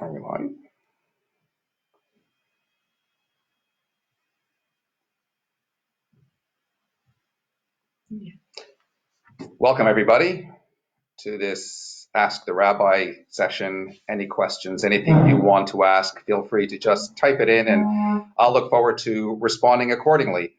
Are we live? Welcome, everybody, to this Ask the Rabbi session. Any questions, anything you want to ask, feel free to just type it in, and I'll look forward to responding accordingly.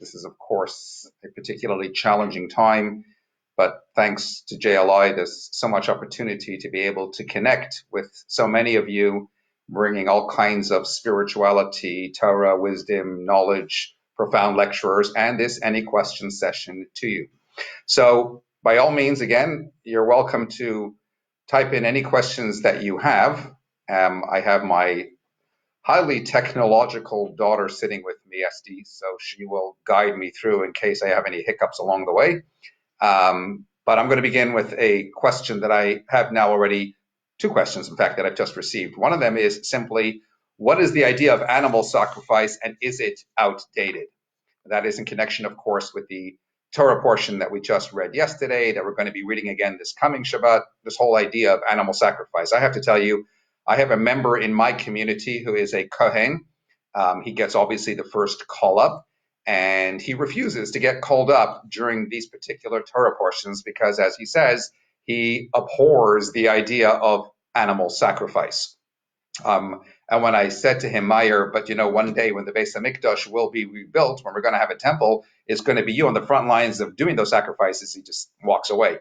This is, of course, a particularly challenging time, but thanks to JLI, there's so much opportunity to be able to connect with so many of you, bringing all kinds of spirituality, Torah, wisdom, knowledge, profound lecturers, and this Any Questions session to you. So by all means, again, you're welcome to type in any questions that you have. I have my highly technological daughter sitting with me, Esty, so she will guide me through in case I have any hiccups along the way. But I'm going to begin with a question that I have now already, two questions, in fact, that I've just received. One of them is simply, what is the idea of animal sacrifice, and is it outdated? That is in connection, of course, with the Torah portion that we just read yesterday, that we're going to be reading again this coming Shabbat, this whole idea of animal sacrifice. I have to tell you, I have a member in my community who is a Kohen. He gets obviously the first call up, and he refuses to get called up during these particular Torah portions because, as he says, he abhors the idea of animal sacrifice. And when I said to him, Meyer, but you know, one day when the Beis HaMikdash will be rebuilt, when we're going to have a temple, it's going to be you on the front lines of doing those sacrifices, he just walks away.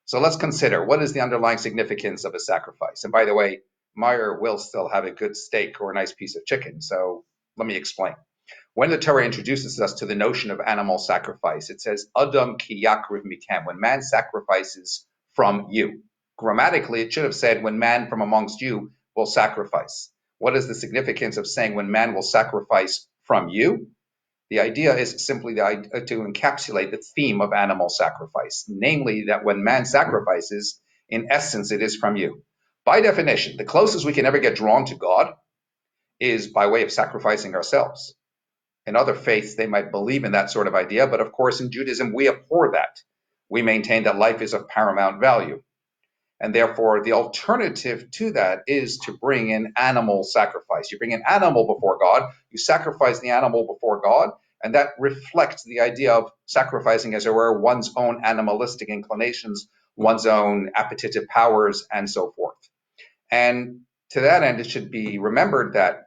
So let's consider, what is the underlying significance of a sacrifice? And by the way, Meyer will still have a good steak or a nice piece of chicken. So let me explain. When the Torah introduces us to the notion of animal sacrifice, it says, Adam ki yakriv mikem, when man sacrifices from you. Grammatically, it should have said, when man from amongst you will sacrifice. What is the significance of saying when man will sacrifice from you? The idea is simply to encapsulate the theme of animal sacrifice, namely that when man sacrifices, in essence, it is from you. By definition, the closest we can ever get drawn to God is by way of sacrificing ourselves. In other faiths, they might believe in that sort of idea, but of course, in Judaism, we abhor that. We maintain that life is of paramount value. And therefore, the alternative to that is to bring in animal sacrifice. You bring an animal before God, you sacrifice the animal before God, and that reflects the idea of sacrificing, as it were, one's own animalistic inclinations, one's own appetitive powers, and so forth. And to that end, it should be remembered that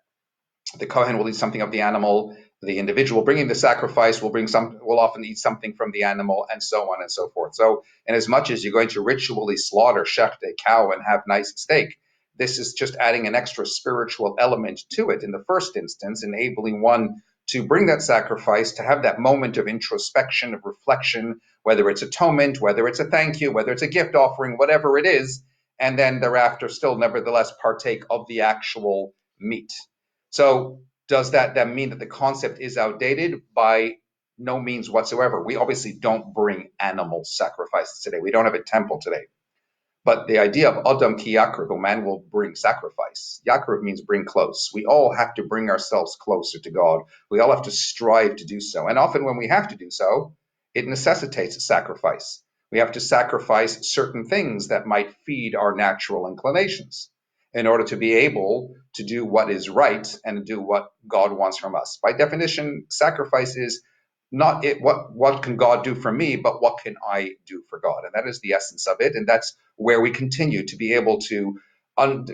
the Kohen will eat something of the animal, the individual bringing the sacrifice will often eat something from the animal, and so on and so forth. So, in as much as you're going to ritually slaughter, shecht a cow and have nice steak, this is just adding an extra spiritual element to it in the first instance, enabling one to bring that sacrifice, to have that moment of introspection, of reflection, whether it's atonement, whether it's a thank you, whether it's a gift offering, whatever it is, and then thereafter still nevertheless partake of the actual meat. So does that then mean that the concept is outdated? By no means whatsoever. We obviously don't bring animal sacrifices today. We don't have a temple today. But the idea of Adam ki yakriv, man will bring sacrifice. Yakriv means bring close. We all have to bring ourselves closer to God. We all have to strive to do so. And often when we have to do so, it necessitates a sacrifice. We have to sacrifice certain things that might feed our natural inclinations in order to be able to do what is right and do what God wants from us. By definition, sacrifice is not what can God do for me, but what can I do for God? And that is the essence of it. And that's where we continue to be able to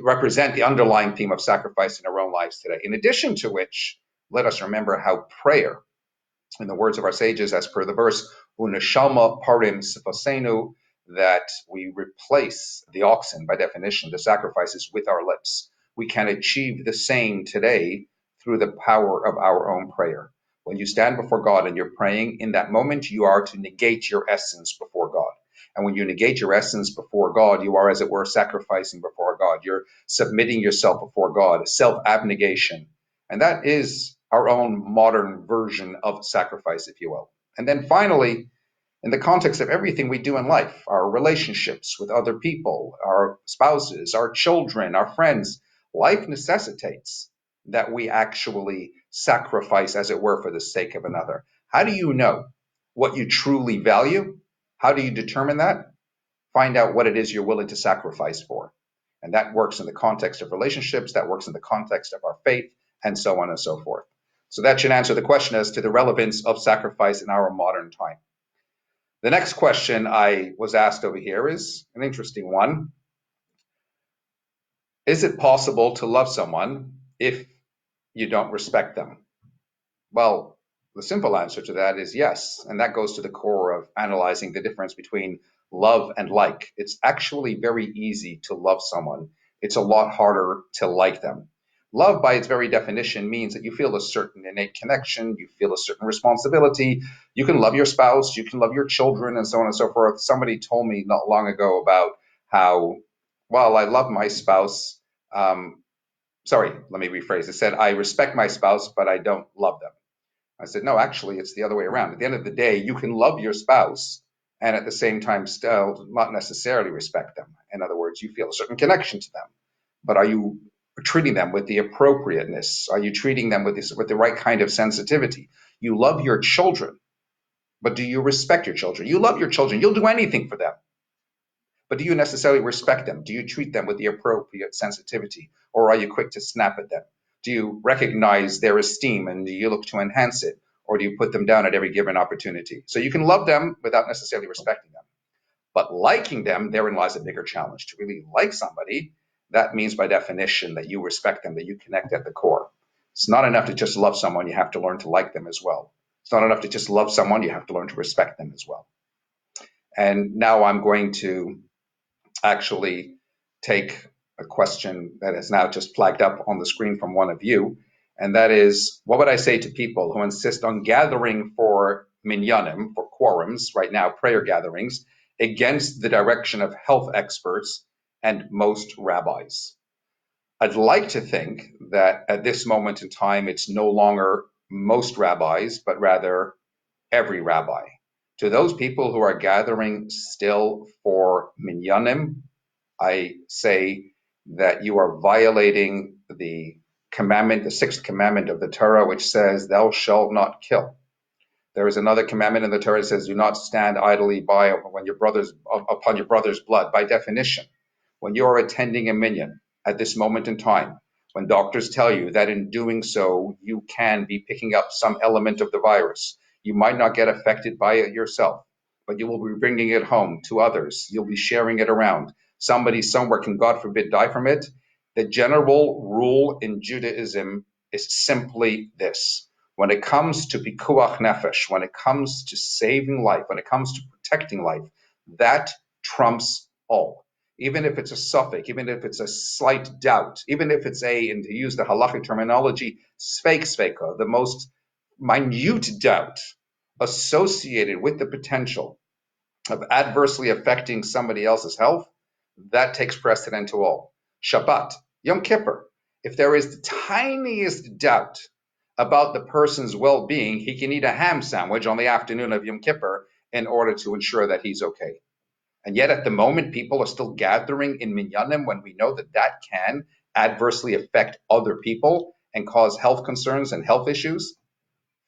represent the underlying theme of sacrifice in our own lives today. In addition to which, let us remember how prayer, in the words of our sages, as per the verse, Uneshama parim sifasenu, that we replace the oxen, by definition, the sacrifices, with our lips. We can achieve the same today through the power of our own prayer. When you stand before God and you're praying, in that moment, you are to negate your essence before God. And when you negate your essence before God, you are, as it were, sacrificing before God. You're submitting yourself before God, self-abnegation. And that is our own modern version of sacrifice, if you will. And then finally, in the context of everything we do in life, our relationships with other people, our spouses, our children, our friends, life necessitates that we actually sacrifice, as it were, for the sake of another. How do you know what you truly value? How do you determine that? Find out what it is you're willing to sacrifice for. And that works in the context of relationships, that works in the context of our faith, and so on and so forth. So that should answer the question as to the relevance of sacrifice in our modern time. The next question I was asked over here is an interesting one. Is it possible to love someone if you don't respect them? Well, the simple answer to that is yes. And that goes to the core of analyzing the difference between love and like. It's actually very easy to love someone. It's a lot harder to like them. Love, by its very definition, means that you feel a certain innate connection, you feel a certain responsibility. You can love your spouse, you can love your children, and so on and so forth. Somebody told me not long ago about how, well, I love my spouse. Sorry, let me rephrase. It said, I respect my spouse, but I don't love them. I said, no, actually, it's the other way around. At the end of the day, you can love your spouse and at the same time still not necessarily respect them. In other words, you feel a certain connection to them, but are you treating them with the appropriateness? Are you treating them with the right kind of sensitivity? You love your children, but do you respect your children? You love your children. You'll do anything for them. But do you necessarily respect them? Do you treat them with the appropriate sensitivity? Or are you quick to snap at them? Do you recognize their esteem and do you look to enhance it? Or do you put them down at every given opportunity? So you can love them without necessarily respecting them. But liking them, therein lies a bigger challenge. To really like somebody, that means by definition that you respect them, that you connect at the core. It's not enough to just love someone, you have to learn to like them as well. It's not enough to just love someone, you have to learn to respect them as well. And now I'm going to actually take a question that is now just flagged up on the screen from one of you, and that is, what would I say to people who insist on gathering for minyanim, for quorums, right now, prayer gatherings, against the direction of health experts and most rabbis? I'd like to think that at this moment in time, it's no longer most rabbis, but rather every rabbi. To those people who are gathering still for minyanim, I say that you are violating the commandment, the sixth commandment of the Torah, which says, thou shalt not kill. There is another commandment in the Torah that says, do not stand idly by upon your brother's blood. By definition, when you are attending a minyan at this moment in time, when doctors tell you that in doing so, you can be picking up some element of the virus, you might not get affected by it yourself, but you will be bringing it home to others. You'll be sharing it around. Somebody somewhere can, God forbid, die from it. The general rule in Judaism is simply this. When it comes to pikuach nefesh, when it comes to saving life, when it comes to protecting life, that trumps all. Even if it's a suffix, even if it's a slight doubt, even if it's and to use the halachic terminology, sveka, the most minute doubt associated with the potential of adversely affecting somebody else's health, that takes precedent to all. Shabbat, Yom Kippur, if there is the tiniest doubt about the person's well-being, he can eat a ham sandwich on the afternoon of Yom Kippur in order to ensure that he's okay. And yet at the moment, people are still gathering in minyanim when we know that that can adversely affect other people and cause health concerns and health issues.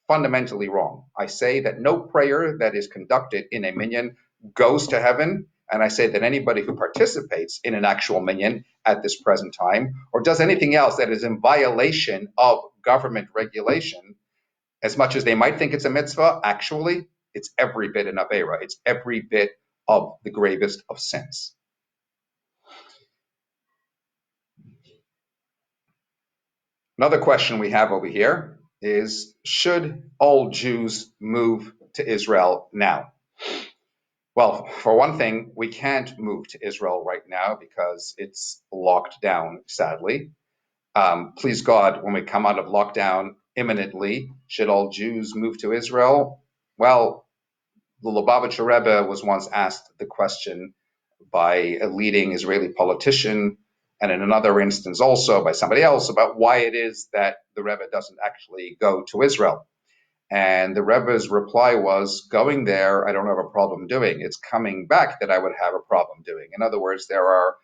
Fundamentally wrong. I say that no prayer that is conducted in a minyan goes to heaven, and I say that anybody who participates in an actual minyan at this present time or does anything else that is in violation of government regulation, as much as they might think it's a mitzvah, actually, it's every bit an avera. It's every bit of the gravest of sins. Another question we have over here is, should all Jews move to Israel now? Well, for one thing, we can't move to Israel right now because it's locked down, sadly. Please God, when we come out of lockdown imminently, should all Jews move to Israel? Well, the Lubavitcher Rebbe was once asked the question by a leading Israeli politician, and in another instance also by somebody else, about why it is that the Rebbe doesn't actually go to Israel. And the Rebbe's reply was, going there, I don't have a problem doing. It's coming back that I would have a problem doing. In other words, there are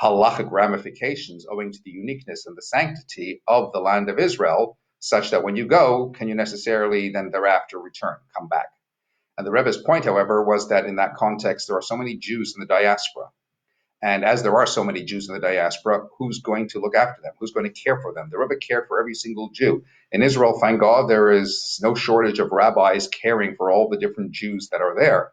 halachic ramifications owing to the uniqueness and the sanctity of the land of Israel, such that when you go, can you necessarily then thereafter return, come back? And the Rebbe's point, however, was that in that context, there are so many Jews in the diaspora. And as there are so many Jews in the diaspora, who's going to look after them? Who's going to care for them? The Rebbe cared for every single Jew. In Israel, thank God, there is no shortage of rabbis caring for all the different Jews that are there.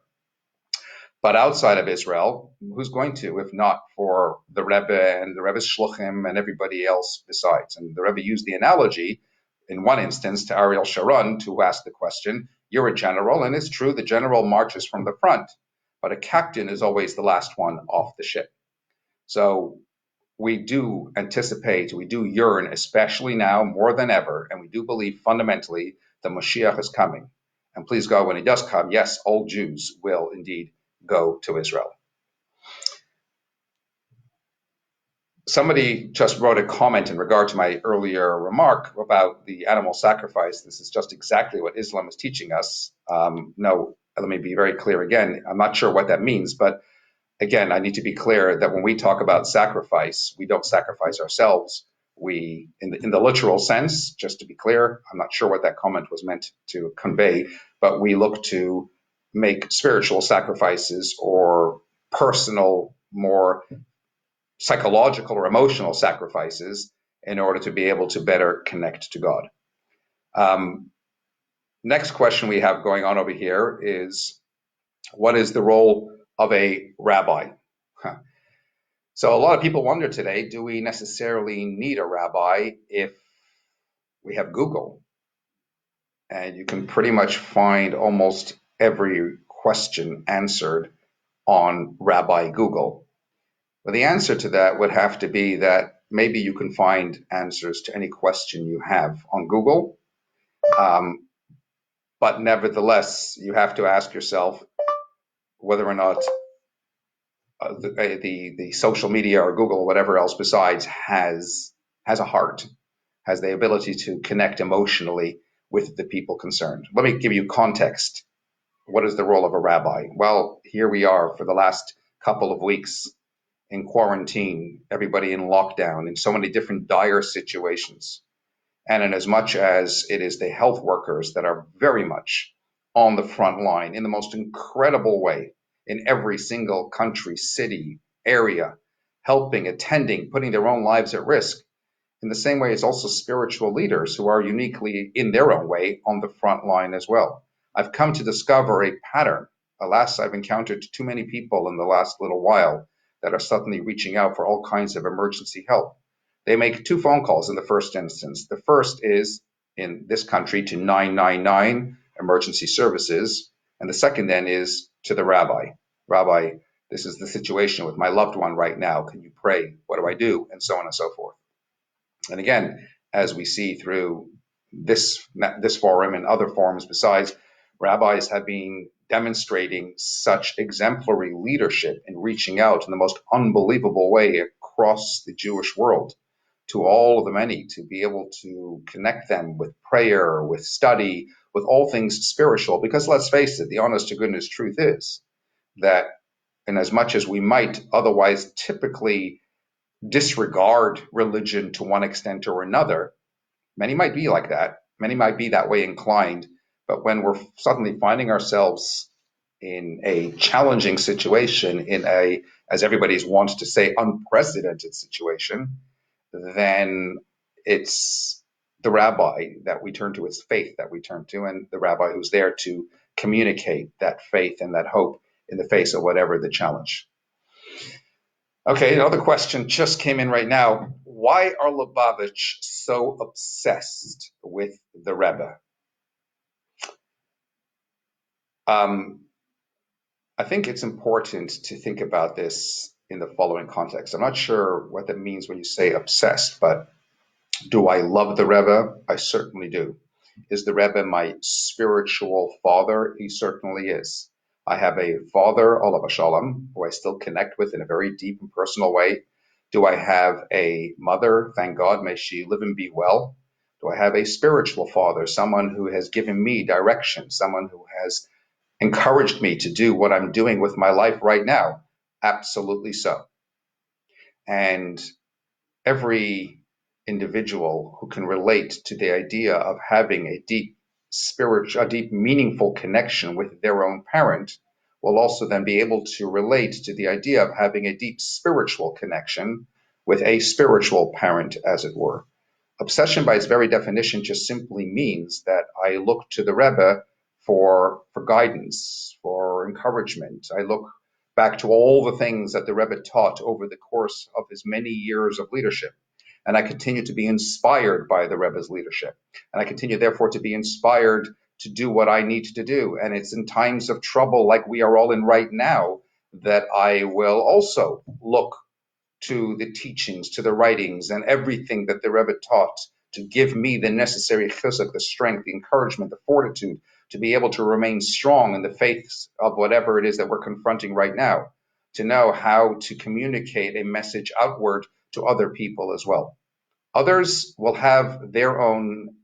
But outside of Israel, who's going to, if not for the Rebbe and the Rebbe's Shluchim and everybody else besides? And the Rebbe used the analogy in one instance to Ariel Sharon, who asked the question, you're a general, and it's true, the general marches from the front, but a captain is always the last one off the ship. So we do anticipate, we do yearn, especially now more than ever, and we do believe fundamentally the Mashiach is coming. And please God, when he does come, yes, all Jews will indeed go to Israel. Somebody just wrote a comment in regard to my earlier remark about the animal sacrifice. This is just exactly what Islam is teaching us. No, let me be very clear again. I'm not sure what that means, but again, I need to be clear that when we talk about sacrifice, we don't sacrifice ourselves. We, in the literal sense, just to be clear, I'm not sure what that comment was meant to convey, but we look to make spiritual sacrifices or personal, more psychological or emotional sacrifices in order to be able to better connect to God. Next question we have going on over here is, what is the role of a rabbi? So a lot of people wonder today, do we necessarily need a rabbi if we have Google? And you can pretty much find almost every question answered on Rabbi Google. Well, the answer to that would have to be that maybe you can find answers to any question you have on Google. But nevertheless, you have to ask yourself whether or not the social media or Google or whatever else besides has a heart, has the ability to connect emotionally with the people concerned. Let me give you context. What is the role of a rabbi? Well, here we are for the last couple of weeks in quarantine, everybody in lockdown, in so many different dire situations. And in as much as it is the health workers that are very much on the front line in the most incredible way in every single country, city, area, helping, attending, putting their own lives at risk, in the same way, it's also spiritual leaders who are uniquely, in their own way, on the front line as well. I've come to discover a pattern. Alas, I've encountered too many people in the last little while that are suddenly reaching out for all kinds of emergency help. They make two phone calls in the first instance. The first is, in this country, to 999 emergency services, and the second then is to the rabbi. Rabbi, this is the situation with my loved one right now. Can you pray? What do I do? And so on and so forth. And again, as we see through this forum and other forums besides, rabbis have been demonstrating such exemplary leadership in reaching out in the most unbelievable way across the Jewish world to all of the many, to be able to connect them with prayer, with study, with all things spiritual. Because let's face it, the honest to goodness truth is that in as much as we might otherwise typically disregard religion to one extent or another, many might be like that. Many might be that way inclined. But when we're suddenly finding ourselves in a challenging situation, in a, as everybody's wants to say, unprecedented situation, then it's the rabbi that we turn to, it's faith that we turn to, and the rabbi who's there to communicate that faith and that hope in the face of whatever the challenge. Okay, another question just came in right now. Why are Lubavitch so obsessed with the Rebbe? I think it's important to think about this in the following context. I'm not sure what that means when you say obsessed, but do I love the Rebbe? I certainly do. Is the Rebbe my spiritual father? He certainly is. I have a father, Olav Shalom, who I still connect with in a very deep and personal way. Do I have a mother? Thank God, may she live and be well. Do I have a spiritual father, someone who has given me direction, someone who has encouraged me to do what I'm doing with my life right now? Absolutely so. And every individual who can relate to the idea of having a deep spiritual, a deep meaningful connection with their own parent will also then be able to relate to the idea of having a deep spiritual connection with a spiritual parent, as it were. Obsession, by its very definition, just simply means that I look to the Rebbe for guidance, for encouragement. I look back to all the things that the Rebbe taught over the course of his many years of leadership. And I continue to be inspired by the Rebbe's leadership. And I continue, therefore, to be inspired to do what I need to do. And it's in times of trouble like we are all in right now that I will also look to the teachings, to the writings, and everything that the Rebbe taught to give me the necessary chizuk, the strength, the encouragement, the fortitude to be able to remain strong in the face of whatever it is that we're confronting right now, to know how to communicate a message outward to other people as well. Others will have their own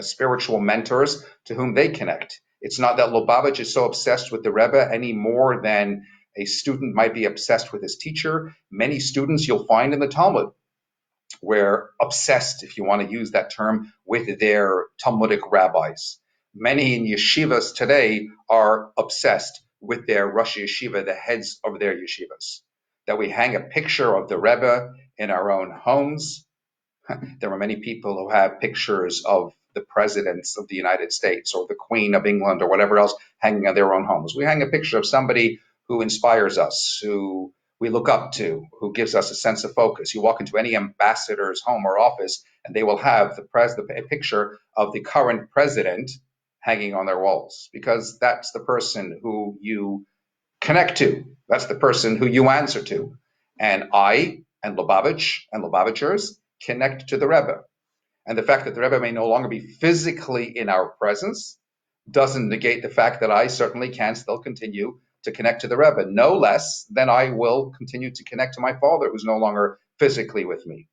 spiritual mentors to whom they connect. It's not that Lubavitch is so obsessed with the Rebbe any more than a student might be obsessed with his teacher. Many students you'll find in the Talmud were obsessed, if you want to use that term, with their Talmudic rabbis. Many in yeshivas today are obsessed with their Rosh Yeshiva, the heads of their yeshivas. That we hang a picture of the Rebbe in our own homes. There are many people who have pictures of the presidents of the United States or the Queen of England or whatever else hanging on their own homes. We hang a picture of somebody who inspires us, who we look up to, who gives us a sense of focus. You walk into any ambassador's home or office, and they will have a picture of the current president hanging on their walls, because that's the person who you connect to. That's the person who you answer to. And I and Lubavitch and Lubavitchers connect to the Rebbe. And the fact that the Rebbe may no longer be physically in our presence doesn't negate the fact that I certainly can still continue to connect to the Rebbe, no less than I will continue to connect to my father, who's no longer physically with me.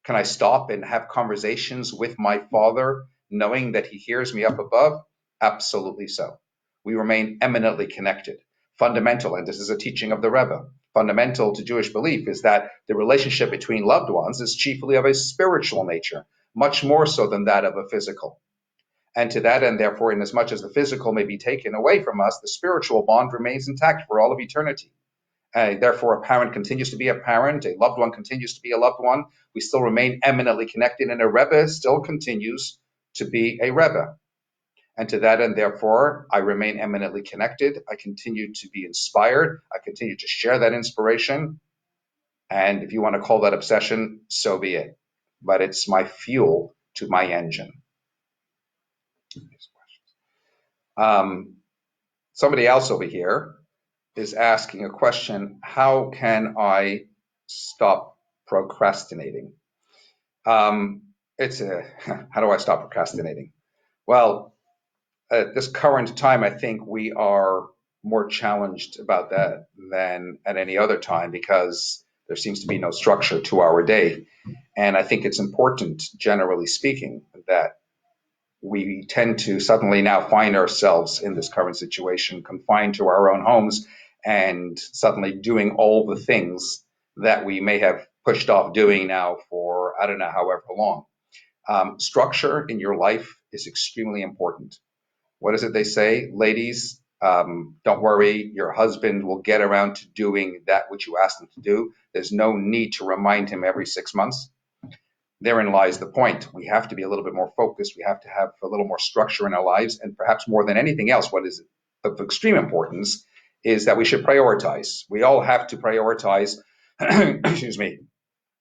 Can I stop and have conversations with my father, knowing that he hears me up above? Absolutely so. We remain eminently connected. Fundamental, and this is a teaching of the Rebbe, fundamental to Jewish belief is that the relationship between loved ones is chiefly of a spiritual nature, much more so than that of a physical. And to that end, therefore, inasmuch as the physical may be taken away from us, the spiritual bond remains intact for all of eternity. Therefore, a parent continues to be a parent, a loved one continues to be a loved one. We still remain eminently connected, and a Rebbe still continues to be a Rebbe. And to that end, therefore, I remain eminently connected. I continue to be inspired. I continue to share that inspiration. And if you want to call that obsession, so be it. But it's my fuel to my engine. Somebody else over here is asking a question: how can I stop procrastinating? How do I stop procrastinating? Well, at this current time, I think we are more challenged about that than at any other time, because there seems to be no structure to our day. And I think it's important, generally speaking, that we tend to suddenly now find ourselves in this current situation, confined to our own homes, and suddenly doing all the things that we may have pushed off doing now for, I don't know, however long. Structure in your life is extremely important. What is it they say? Ladies, don't worry, your husband will get around to doing that which you asked him to do. There's no need to remind him every 6 months. Therein lies the point. We have to be a little bit more focused. We have to have a little more structure in our lives. And perhaps more than anything else, what is of extreme importance is that we should prioritize. We all have to prioritize, excuse me,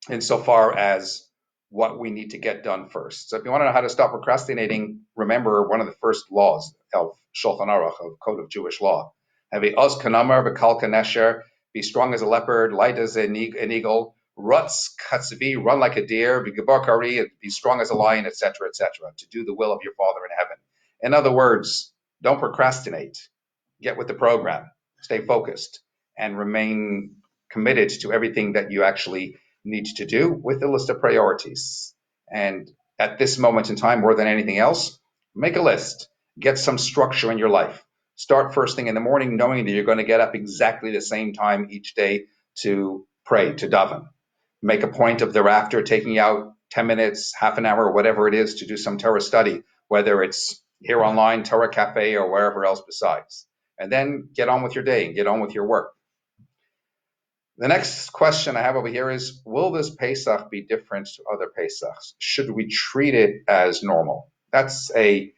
insofar as what we need to get done first. So if you want to know how to stop procrastinating, remember one of the first laws of Shulchan Aruch, of Code of Jewish Law. Have a oz kanamar v'kal kanesher, be strong as a leopard, light as an eagle, Rutz katzvi, run like a deer, be strong as a lion, etc., etc., to do the will of your Father in heaven. In other words, don't procrastinate. Get with the program. Stay focused and remain committed to everything that you actually need to do with a list of priorities. And at this moment in time, more than anything else, make a list. Get some structure in your life. Start first thing in the morning, knowing that you're going to get up exactly the same time each day to pray, to daven. Make a point of thereafter taking out 10 minutes, half an hour, whatever it is, to do some Torah study, whether it's here online, Torah Cafe, or wherever else besides. and then get on with your day and get on with your work. The next question I have over here is, will this Pesach be different to other Pesachs? Should we treat it as normal? That's a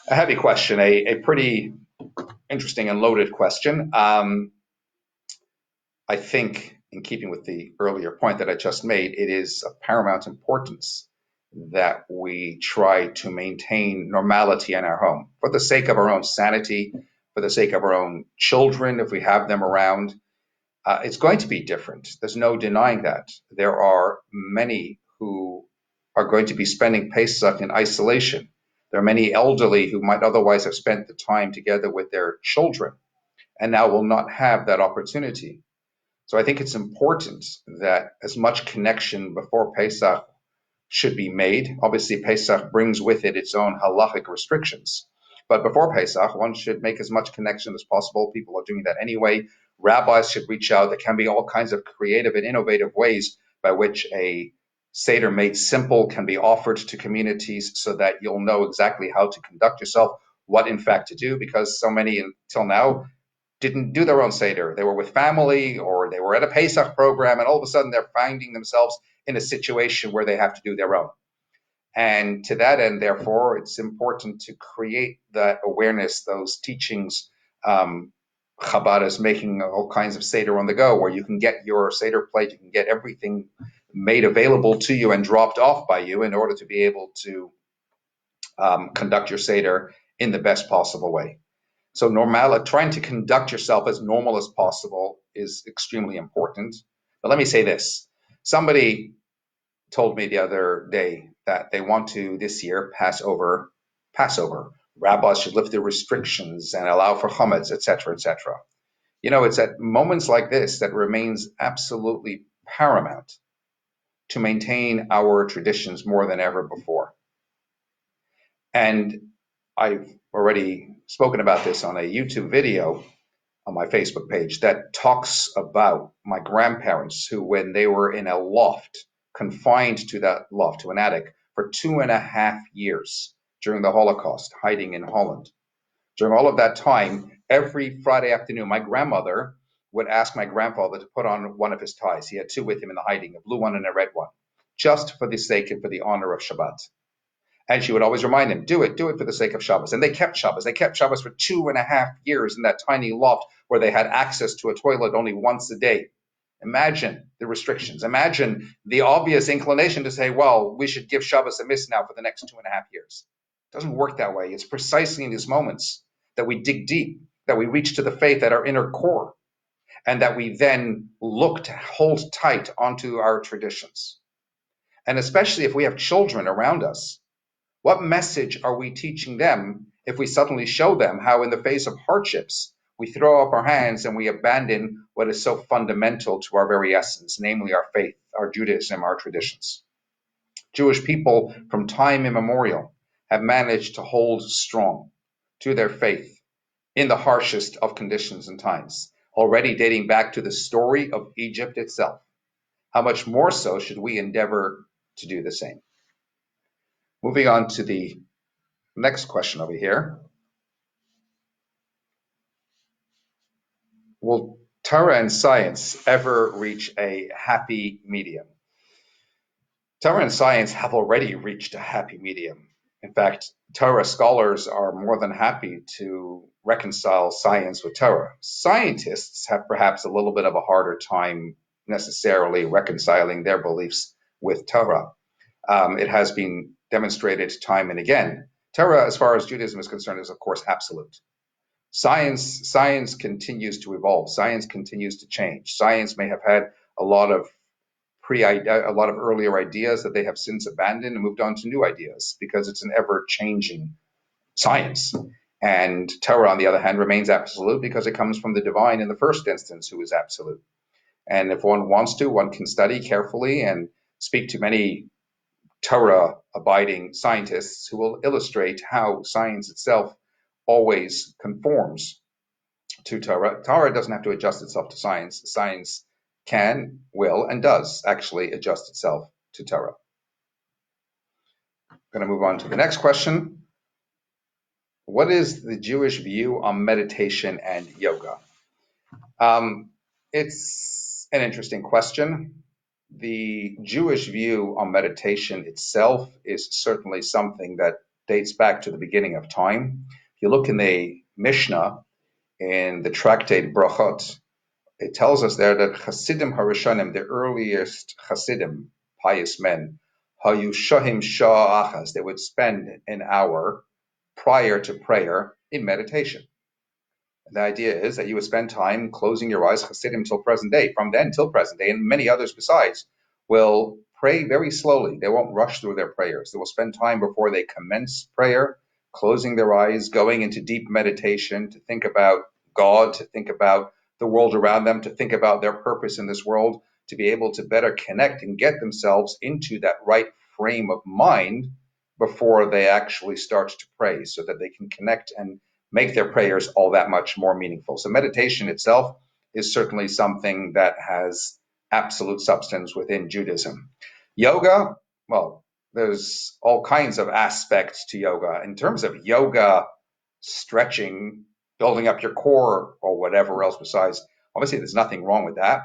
heavy question, a pretty interesting and loaded question. I think, in keeping with the earlier point that I just made, it is of paramount importance that we try to maintain normality in our home for the sake of our own sanity, for the sake of our own children, if we have them around. It's going to be different. There's no denying that. There are many who are going to be spending Pesach in isolation. There are many elderly who might otherwise have spent the time together with their children and now will not have that opportunity. So I think it's important that as much connection before Pesach should be made. Obviously, Pesach brings with it its own halachic restrictions. But before Pesach, one should make as much connection as possible. People are doing that anyway. Rabbis should reach out. There can be all kinds of creative and innovative ways by which a Seder made simple can be offered to communities so that you'll know exactly how to conduct yourself, what in fact to do, because so many until now didn't do their own Seder. They were with family or they were at a Pesach program, and all of a sudden they're finding themselves in a situation where they have to do their own. And to that end, therefore, it's important to create that awareness, those teachings. Chabad is making all kinds of Seder on the go, where you can get your Seder plate, you can get everything made available to you and dropped off by you in order to be able to conduct your Seder in the best possible way. So trying to conduct yourself as normal as possible is extremely important. But let me say this. Somebody told me the other day that they want to, this year, Passover. Rabbis should lift the restrictions and allow for chametz, etc., etc. You know, it's at moments like this that remains absolutely paramount to maintain our traditions more than ever before. And I've already spoken about this on a YouTube video on my Facebook page that talks about my grandparents who, when they were in a loft, confined to that loft, to an attic, for 2.5 years during the Holocaust, hiding in Holland. During all of that time, every Friday afternoon, my grandmother would ask my grandfather to put on one of his ties. He had two with him in the hiding, a blue one and a red one, just for the sake and for the honor of Shabbat. And she would always remind him, do it for the sake of Shabbos. And they kept Shabbos. They kept Shabbos for 2.5 years in that tiny loft where they had access to a toilet only once a day. Imagine the restrictions. Imagine the obvious inclination to say, well, we should give Shabbos a miss now for the next 2.5 years. It doesn't work that way. It's precisely in these moments that we dig deep, that we reach to the faith at our inner core, and that we then look to hold tight onto our traditions. And especially if we have children around us, what message are we teaching them if we suddenly show them how in the face of hardships, we throw up our hands and we abandon what is so fundamental to our very essence, namely our faith, our Judaism, our traditions? Jewish people from time immemorial have managed to hold strong to their faith in the harshest of conditions and times, already dating back to the story of Egypt itself. How much more so should we endeavor to do the same? Moving on to the next question over here. Will Torah and science ever reach a happy medium? Torah and science have already reached a happy medium. In fact, Torah scholars are more than happy to reconcile science with Torah. Scientists have perhaps a little bit of a harder time necessarily reconciling their beliefs with Torah. It has been demonstrated time and again. Torah, as far as Judaism is concerned, is of course absolute. Science continues to evolve. Science continues to change. Science may have had a lot of earlier ideas that they have since abandoned and moved on to new ideas because it's an ever-changing science. And Torah, on the other hand, remains absolute because it comes from the divine in the first instance, who is absolute. And if one wants to, one can study carefully and speak to many Torah-abiding scientists who will illustrate how science itself always conforms to Torah. Torah doesn't have to adjust itself to science. Science can, will, and does actually adjust itself to Torah. I'm going to move on to the next question. What is the Jewish view on meditation and yoga? It's an interesting question. The Jewish view on meditation itself is certainly something that dates back to the beginning of time. If you look in the Mishnah, in the tractate Brachot, it tells us there that Hasidim Harishonim, the earliest Hasidim, pious men, Hayu Shohim Shah Achas, they would spend an hour prior to prayer in meditation. The idea is that you would spend time closing your eyes, Hasidim till present day, from then till present day, and many others besides will pray very slowly. They won't rush through their prayers. They will spend time before they commence prayer, closing their eyes, going into deep meditation to think about God, to think about the world around them, to think about their purpose in this world, to be able to better connect and get themselves into that right frame of mind before they actually start to pray, so that they can connect and make their prayers all that much more meaningful. So meditation itself is certainly something that has absolute substance within Judaism. Yoga, well, there's all kinds of aspects to yoga. In terms of yoga, stretching, building up your core, or whatever else besides, obviously there's nothing wrong with that.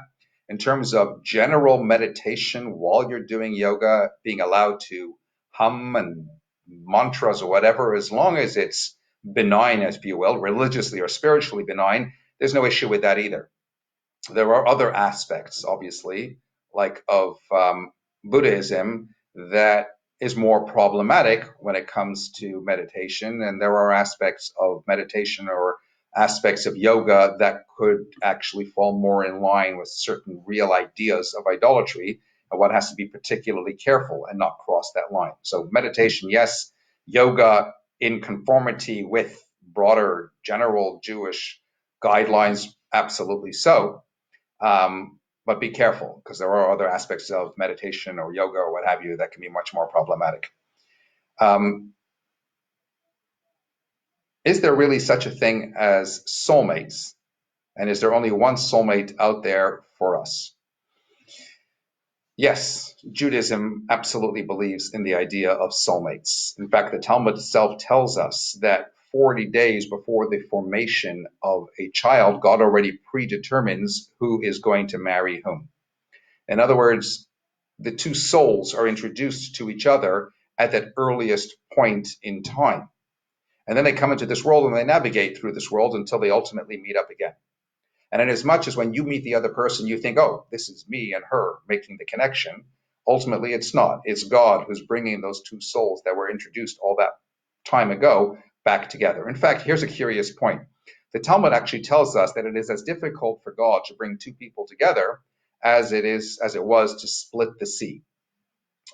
In terms of general meditation while you're doing yoga, being allowed to hum and mantras or whatever, as long as it's benign, if you will, religiously or spiritually benign, there's no issue with that either. There are other aspects, obviously, like of Buddhism, that is more problematic when it comes to meditation. And there are aspects of meditation or aspects of yoga that could actually fall more in line with certain real ideas of idolatry. And one has to be particularly careful and not cross that line. So meditation, yes. Yoga in conformity with broader general Jewish guidelines, absolutely so. But be careful, because there are other aspects of meditation or yoga or what have you that can be much more problematic. Is there really such a thing as soulmates? And is there only one soulmate out there for us? Yes, Judaism absolutely believes in the idea of soulmates. In fact, the Talmud itself tells us that 40 days before the formation of a child, God already predetermines who is going to marry whom. In other words, the two souls are introduced to each other at that earliest point in time. And then they come into this world and they navigate through this world until they ultimately meet up again. And inasmuch as when you meet the other person, you think, oh, this is me and her making the connection, ultimately it's not. It's God who's bringing those two souls that were introduced all that time ago back together. In fact, here's a curious point. The Talmud actually tells us that it is as difficult for God to bring two people together as it was to split the sea.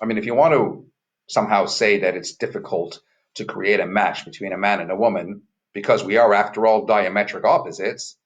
I mean, if you want to somehow say that it's difficult to create a match between a man and a woman because we are, after all, diametric opposites,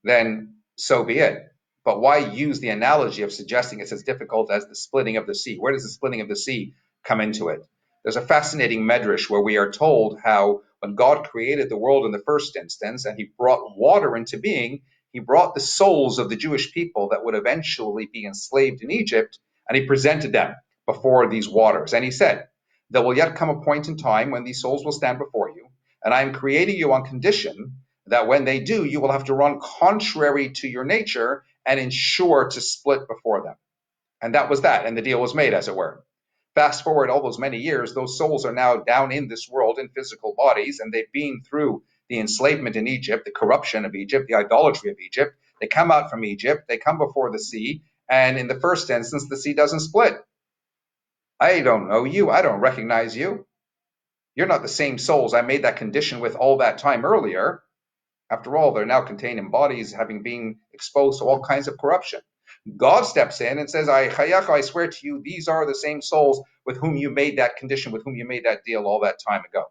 then so be it. But why use the analogy of suggesting it's as difficult as the splitting of the sea? Where does the splitting of the sea come into it? There's a fascinating medrash where we are told how when God created the world in the first instance and he brought water into being, he brought the souls of the Jewish people that would eventually be enslaved in Egypt, and he presented them before these waters. And he said, there will yet come a point in time when these souls will stand before you, and I am creating you on condition that when they do, you will have to run contrary to your nature and ensure to split before them. And that was that, and the deal was made, as it were. Fast forward all those many years, those souls are now down in this world in physical bodies, and they've been through the enslavement in Egypt, the corruption of Egypt, the idolatry of Egypt. They come out from Egypt, they come before the sea, and in the first instance, the sea doesn't split. I don't know you, I don't recognize you. You're not the same souls I made that condition with all that time earlier. After all, they're now contained in bodies having been exposed to all kinds of corruption. God steps in and says, I swear to you, these are the same souls with whom you made that condition, with whom you made that deal all that time ago.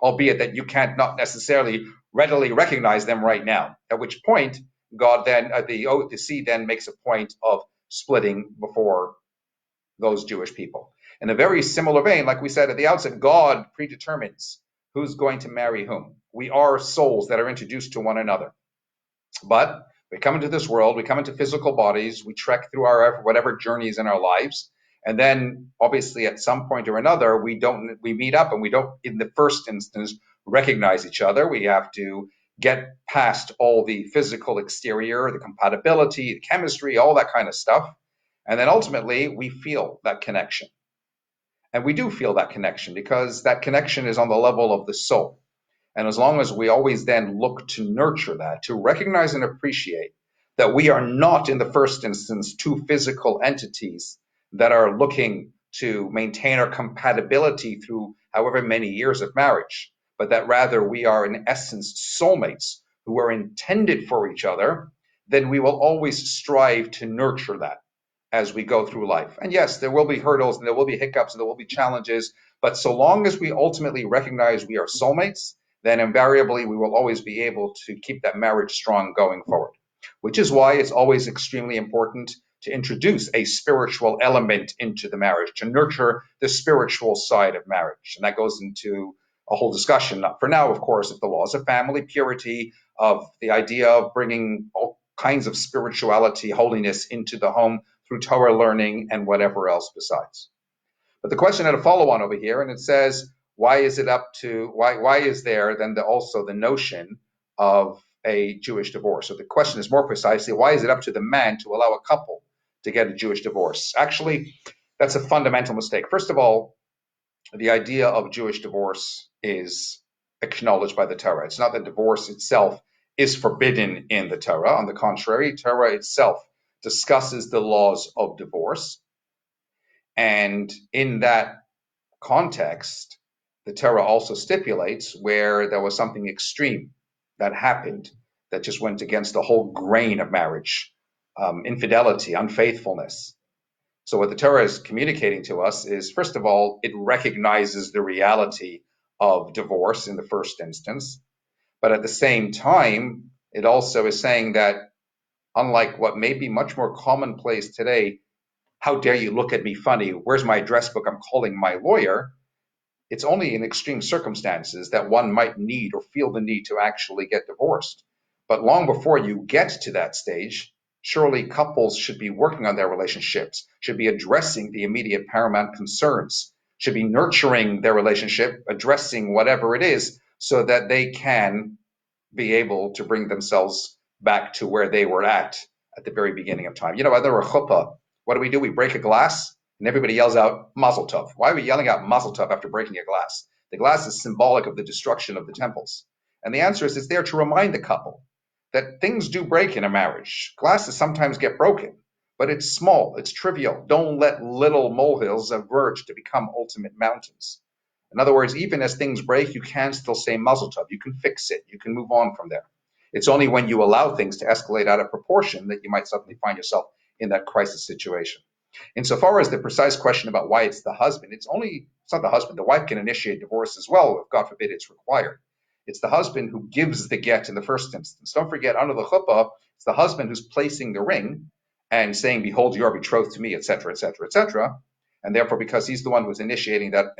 Albeit that you can't not necessarily readily recognize them right now. At which point, God then, the sea then makes a point of splitting before those Jewish people. In a very similar vein, like we said at the outset, God predetermines who's going to marry whom. We are souls that are introduced to one another. But we come into this world, we come into physical bodies, we trek through our whatever journeys in our lives, and then obviously at some point or another, we meet up and we don't, in the first instance, recognize each other. We have to get past all the physical exterior, the compatibility, the chemistry, all that kind of stuff. And then ultimately, we feel that connection. And we do feel that connection because that connection is on the level of the soul. And as long as we always then look to nurture that, to recognize and appreciate that we are not, in the first instance, two physical entities that are looking to maintain our compatibility through however many years of marriage, but that rather we are in essence soulmates who are intended for each other, then we will always strive to nurture that as we go through life. And yes, there will be hurdles and there will be hiccups and there will be challenges, but so long as we ultimately recognize we are soulmates, then invariably we will always be able to keep that marriage strong going forward. Which is why it's always extremely important to introduce a spiritual element into the marriage, to nurture the spiritual side of marriage. And that goes into a whole discussion, for now, of course, of the laws of family, purity, of the idea of bringing all kinds of spirituality, holiness into the home through Torah learning and whatever else besides. But the question had a follow-on over here, and it says, why is there then also the notion of a Jewish divorce? So the question is more precisely, why is it up to the man to allow a couple to get a Jewish divorce? Actually, that's a fundamental mistake. First of all, the idea of Jewish divorce is acknowledged by the Torah. It's not that divorce itself is forbidden in the Torah. On the contrary, Torah itself discusses the laws of divorce. And in that context, the Torah also stipulates where there was something extreme that happened that just went against the whole grain of marriage, infidelity, unfaithfulness. So what the Torah is communicating to us is, first of all, it recognizes the reality of divorce in the first instance, but at the same time, it also is saying that, unlike what may be much more commonplace today, how dare you look at me funny, where's my address book, I'm calling my lawyer, it's only in extreme circumstances that one might need or feel the need to actually get divorced. But long before you get to that stage, surely couples should be working on their relationships, should be addressing the immediate paramount concerns, should be nurturing their relationship, addressing whatever it is, so that they can be able to bring themselves back to where they were at the very beginning of time. You know, under a chuppah, what do? We break a glass, and everybody yells out Mazel Tov. Why are we yelling out Mazel Tov after breaking a glass? The glass is symbolic of the destruction of the temples. And the answer is it's there to remind the couple that things do break in a marriage. Glasses sometimes get broken, but it's small, it's trivial. Don't let little molehills diverge to become ultimate mountains. In other words, even as things break, you can still say Mazel Tov. You can fix it. You can move on from there. It's only when you allow things to escalate out of proportion that you might suddenly find yourself in that crisis situation. Insofar as the precise question about why it's the husband, it's not the husband. The wife can initiate divorce as well, if God forbid it's required. It's the husband who gives the get in the first instance. Don't forget, under the chuppah, it's the husband who's placing the ring and saying, behold, you are betrothed to me, etc., etc., etc. And therefore, because he's the one who's initiating that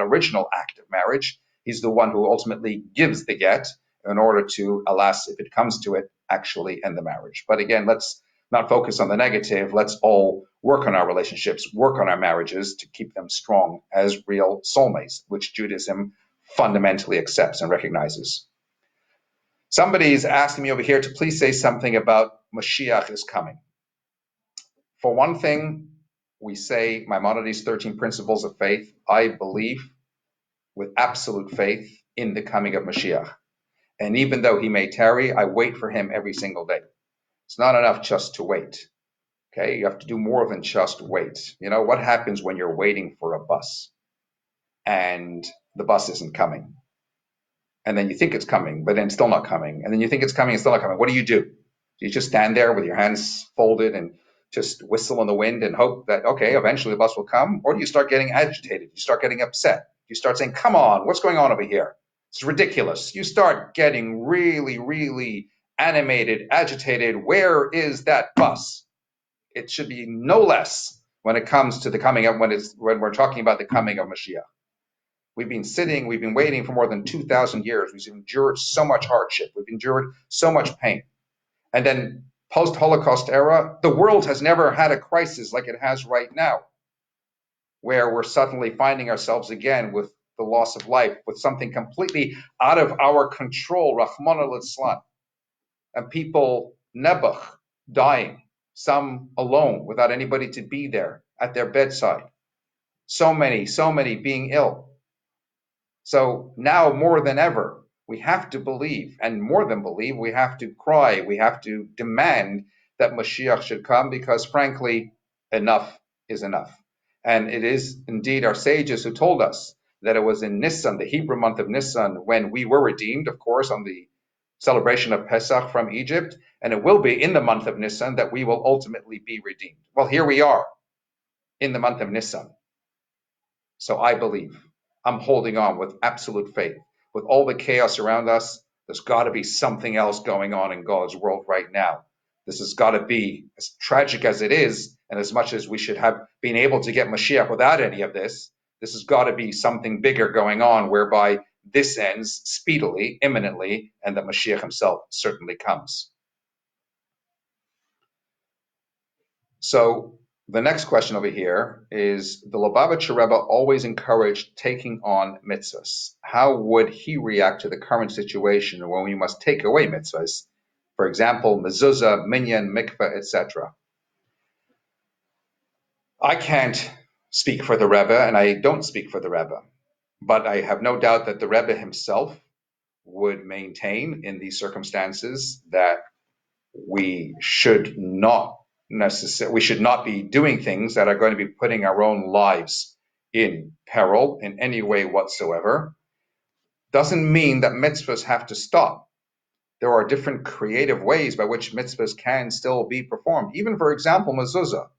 original act of marriage, he's the one who ultimately gives the get in order to, alas, if it comes to it, actually end the marriage. But again, let's not focus on the negative. Let's all work on our relationships, work on our marriages to keep them strong as real soulmates, which Judaism fundamentally accepts and recognizes. Somebody's asking me over here to please say something about Mashiach is coming. For one thing, we say Maimonides' 13 Principles of Faith. I believe with absolute faith in the coming of Mashiach. And even though he may tarry, I wait for him every single day. It's not enough just to wait. Okay, you have to do more than just wait. You know, what happens when you're waiting for a bus and the bus isn't coming? And then you think it's coming, but then it's still not coming. And then you think it's coming, it's still not coming. What do? Do you just stand there with your hands folded and just whistle in the wind and hope that, okay, eventually the bus will come? Or do you start getting agitated? You start getting upset. You start saying, come on, what's going on over here? It's ridiculous. You start getting really, really animated, agitated. Where is that bus? It should be no less when it comes to the coming of, when we're talking about the coming of Mashiach. We've been waiting for more than 2,000 years. We've endured so much hardship. We've endured so much pain. And then post-Holocaust era, the world has never had a crisis like it has right now, where we're suddenly finding ourselves again with the loss of life, with something completely out of our control, Rahman al-Islam, and people, Nebuch, dying, some alone, without anybody to be there at their bedside. So many being ill. So now more than ever, we have to believe, and more than believe, we have to cry, we have to demand that Mashiach should come, because frankly, enough is enough. And it is indeed our sages who told us that it was in Nisan, the Hebrew month of Nisan, when we were redeemed, of course, on the celebration of Pesach from Egypt, and it will be in the month of Nisan that we will ultimately be redeemed. Well, here we are in the month of Nisan. So I believe, I'm holding on with absolute faith. With all the chaos around us, there's got to be something else going on in God's world right now. This has got to be, as tragic as it is, and as much as we should have been able to get Mashiach without any of this, this has got to be something bigger going on, whereby this ends speedily, imminently, and that Mashiach himself certainly comes. So the next question over here is, the Lubavitcher Rebbe always encouraged taking on mitzvahs. How would he react to the current situation when we must take away mitzvahs? For example, mezuzah, minyan, mikveh, etc. I can't speak for the Rebbe, and I don't speak for the Rebbe, but I have no doubt that the Rebbe himself would maintain in these circumstances that we should not be doing things that are going to be putting our own lives in peril in any way whatsoever. Doesn't mean that mitzvahs have to stop. There are different creative ways by which mitzvahs can still be performed. Even, for example, mezuzah.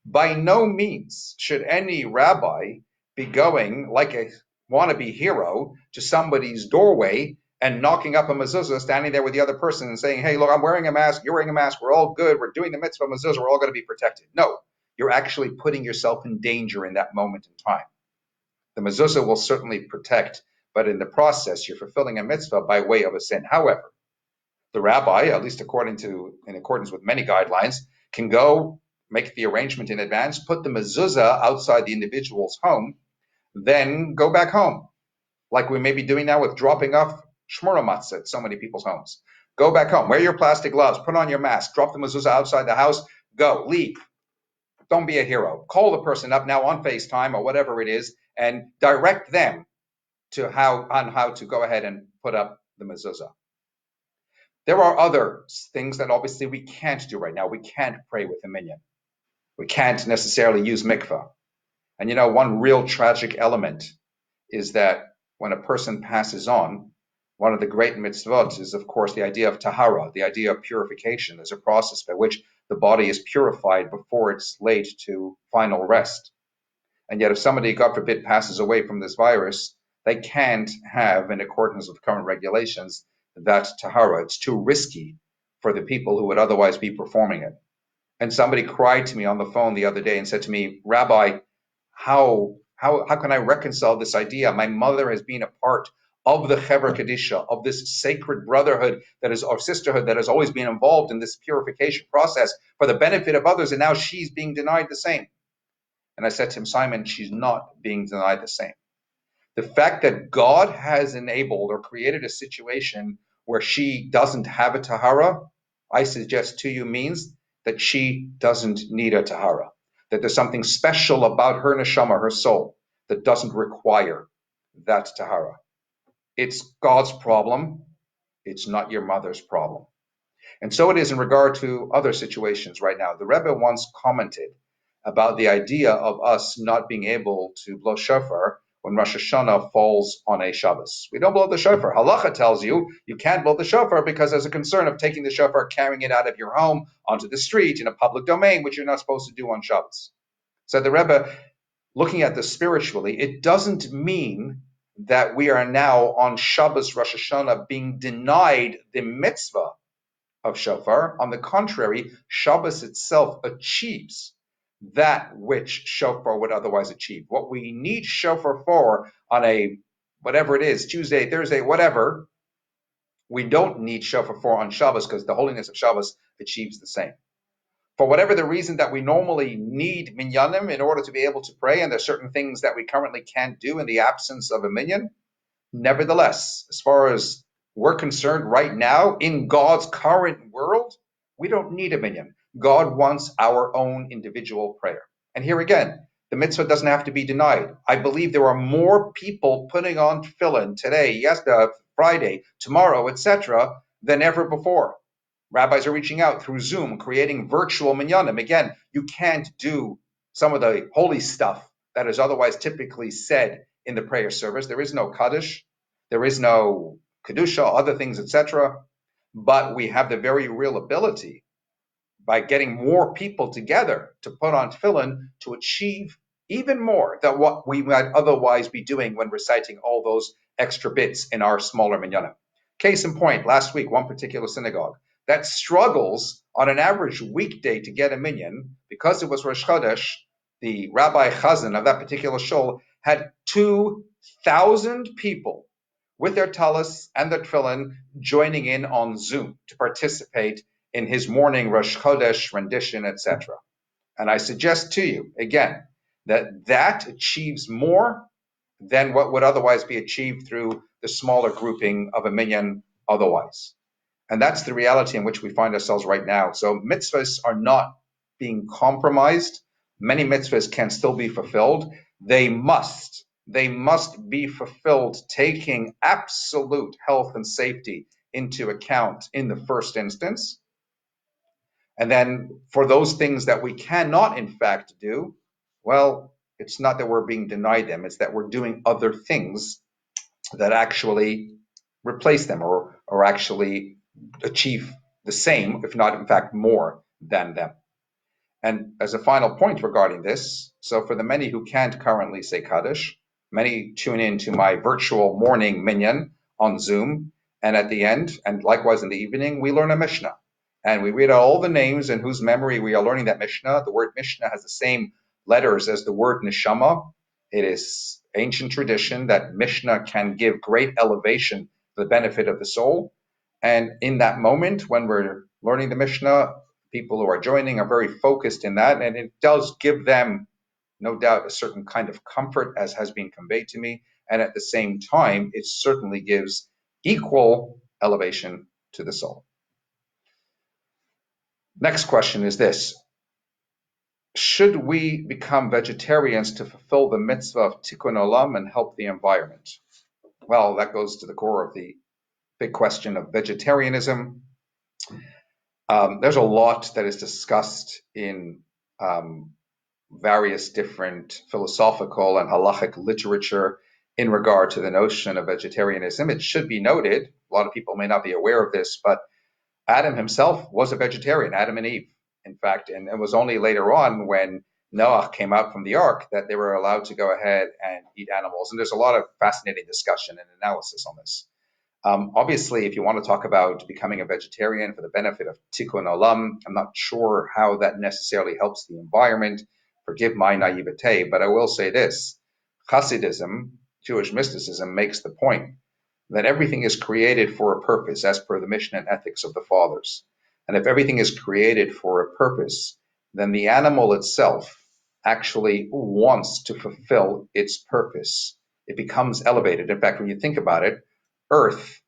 By no means should any rabbi be going like a wannabe hero to somebody's doorway and knocking up a mezuzah, standing there with the other person and saying, hey, look, I'm wearing a mask, you're wearing a mask, we're all good, we're doing the mitzvah mezuzah, we're all going to be protected. No, you're actually putting yourself in danger in that moment in time. The mezuzah will certainly protect, but in the process, you're fulfilling a mitzvah by way of a sin. However, the rabbi, at least in accordance with many guidelines, can go make the arrangement in advance, put the mezuzah outside the individual's home, then go back home, like we may be doing now with dropping off shmura matzah at so many people's homes. Go back home, wear your plastic gloves, put on your mask, drop the mezuzah outside the house, go, leave. Don't be a hero. Call the person up now on FaceTime or whatever it is and direct them to how to go ahead and put up the mezuzah. There are other things that obviously we can't do right now. We can't pray with a minyan. We can't necessarily use mikvah. And one real tragic element is that when a person passes on, one of the great mitzvahs is, of course, the idea of tahara, the idea of purification. There's a process by which the body is purified before it's laid to final rest. And yet if somebody, God forbid, passes away from this virus, they can't have, in accordance with current regulations, that tahara. It's too risky for the people who would otherwise be performing it. And somebody cried to me on the phone the other day and said to me, Rabbi, how can I reconcile this idea? My mother has been a part of the Chevra Kadisha, of this sacred brotherhood or sisterhood that has always been involved in this purification process for the benefit of others, and now she's being denied the same. And I said to him, Simon, she's not being denied the same. The fact that God has enabled or created a situation where she doesn't have a tahara, I suggest to you, means that she doesn't need a tahara, that there's something special about her neshama, her soul, that doesn't require that tahara. It's God's problem. It's not your mother's problem. And so it is in regard to other situations right now. The Rebbe once commented about the idea of us not being able to blow shofar when Rosh Hashanah falls on a Shabbos. We don't blow the shofar. Halacha tells you can't blow the shofar because there's a concern of taking the shofar, carrying it out of your home onto the street in a public domain, which you're not supposed to do on Shabbos. So the Rebbe, looking at this spiritually, it doesn't mean that we are now on Shabbos Rosh Hashanah being denied the mitzvah of shofar. On the contrary, Shabbos itself achieves that which shofar would otherwise achieve. What we need shofar for on a whatever it is, Tuesday, Thursday, whatever, we don't need shofar for on Shabbos because the holiness of Shabbos achieves the same. For whatever the reason that we normally need minyanim in order to be able to pray, and there's certain things that we currently can't do in the absence of a minyan, nevertheless, as far as we're concerned right now, in God's current world, we don't need a minyan. God wants our own individual prayer. And here again, the mitzvah doesn't have to be denied. I believe there are more people putting on tefillin today, Friday, tomorrow, etc., than ever before. Rabbis are reaching out through Zoom, creating virtual minyanim. Again, you can't do some of the holy stuff that is otherwise typically said in the prayer service. There is no Kaddish, there is no Kedusha, other things, etc. But we have the very real ability, by getting more people together to put on tefillin, to achieve even more than what we might otherwise be doing when reciting all those extra bits in our smaller minyanim. Case in point, last week, one particular synagogue that struggles on an average weekday to get a minyan, because it was Rosh Chodesh, the Rabbi Chazan of that particular shul had 2,000 people with their talis and their tefillin joining in on Zoom to participate in his morning Rosh Chodesh rendition, etc. And I suggest to you, again, that achieves more than what would otherwise be achieved through the smaller grouping of a minyan otherwise. And that's the reality in which we find ourselves right now. So mitzvahs are not being compromised. Many mitzvahs can still be fulfilled. They must be fulfilled taking absolute health and safety into account in the first instance. And then for those things that we cannot in fact do, well, it's not that we're being denied them, it's that we're doing other things that actually replace them or actually achieve the same, if not in fact more than them. And as a final point regarding this, so for the many who can't currently say Kaddish, many tune in to my virtual morning minyan on Zoom, and at the end, and likewise in the evening, we learn a Mishnah. And we read out all the names in whose memory we are learning that Mishnah. The word Mishnah has the same letters as the word neshama. It is ancient tradition that Mishnah can give great elevation for the benefit of the soul. And in that moment, when we're learning the Mishnah, people who are joining are very focused in that, and it does give them, no doubt, a certain kind of comfort, as has been conveyed to me. And at the same time, it certainly gives equal elevation to the soul. Next question is this: should we become vegetarians to fulfill the mitzvah of tikkun olam and help the environment? Well, that goes to the core of the big question of vegetarianism. There's a lot that is discussed in various different philosophical and halachic literature in regard to the notion of vegetarianism. It should be noted, a lot of people may not be aware of this, but Adam himself was a vegetarian, Adam and Eve, in fact, and it was only later on when Noah came out from the ark that they were allowed to go ahead and eat animals. And there's a lot of fascinating discussion and analysis on this. Obviously, if you want to talk about becoming a vegetarian for the benefit of tikkun olam, I'm not sure how that necessarily helps the environment. Forgive my naivete, but I will say this: Hasidism, Jewish mysticism, makes the point that everything is created for a purpose, as per the mission and ethics of the fathers. And if everything is created for a purpose, then the animal itself actually wants to fulfill its purpose. It becomes elevated. In fact, when you think about it, earth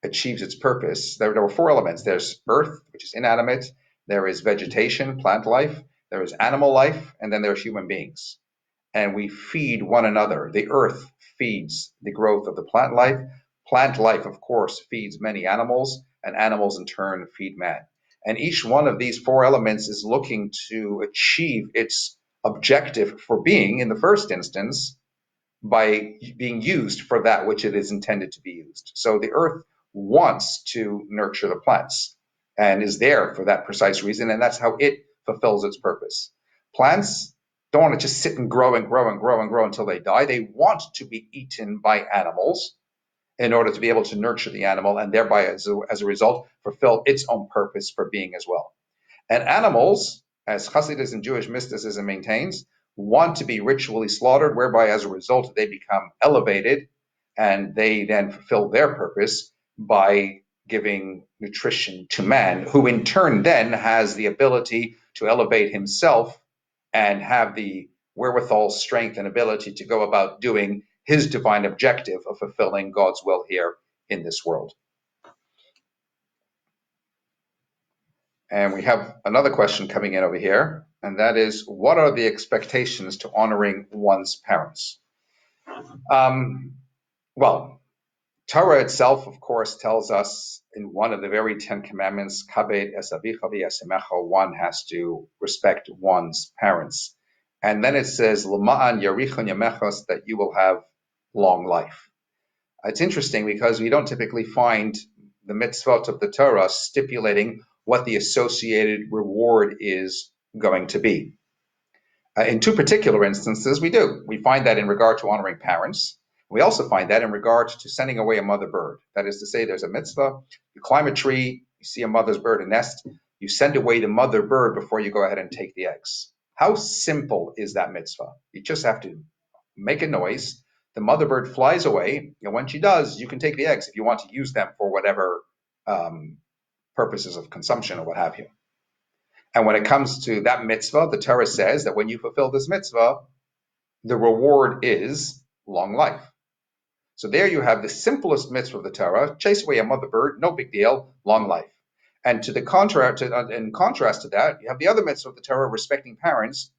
achieves its purpose. There were four elements. There's earth, which is inanimate. There is vegetation, plant life. There is animal life. And then there's human beings. And we feed one another. The earth feeds the growth of the plant life. Plant life, of course, feeds many animals, and animals in turn feed man. And each one of these four elements is looking to achieve its objective for being, in the first instance, by being used for that which it is intended to be used. So the earth wants to nurture the plants and is there for that precise reason, and that's how it fulfills its purpose. Plants don't want to just sit and grow and grow and grow and grow until they die. They want to be eaten by animals in order to be able to nurture the animal and thereby, as a result, fulfill its own purpose for being as well. And animals, as Hasidism and Jewish mysticism maintains, want to be ritually slaughtered, whereby as a result they become elevated and they then fulfill their purpose by giving nutrition to man, who in turn then has the ability to elevate himself and have the wherewithal, strength, and ability to go about doing his divine objective of fulfilling God's will here in this world. And we have another question coming in over here, and that is, what are the expectations to honoring one's parents? Well, Torah itself, of course, tells us in one of the very 10 commandments, Sabiha, one has to respect one's parents. And then it says, L'ma'an yarichon yamechos, that you will have long life. It's interesting because we don't typically find the mitzvot of the Torah stipulating what the associated reward is going to be. In two particular instances, we do. We find that in regard to honoring parents. We also find that in regard to sending away a mother bird. That is to say, there's a mitzvah, you climb a tree, you see a mother's bird, a nest, you send away the mother bird before you go ahead and take the eggs. How simple is that mitzvah? You just have to make a noise, the mother bird flies away, and when she does, you can take the eggs if you want to use them for whatever purposes of consumption or what have you. And when it comes to that mitzvah, the Torah says that when you fulfill this mitzvah, the reward is long life. So there you have the simplest mitzvah of the Torah: chase away a mother bird, no big deal, long life. And in contrast to that, you have the other mitzvah of the Torah, respecting parents,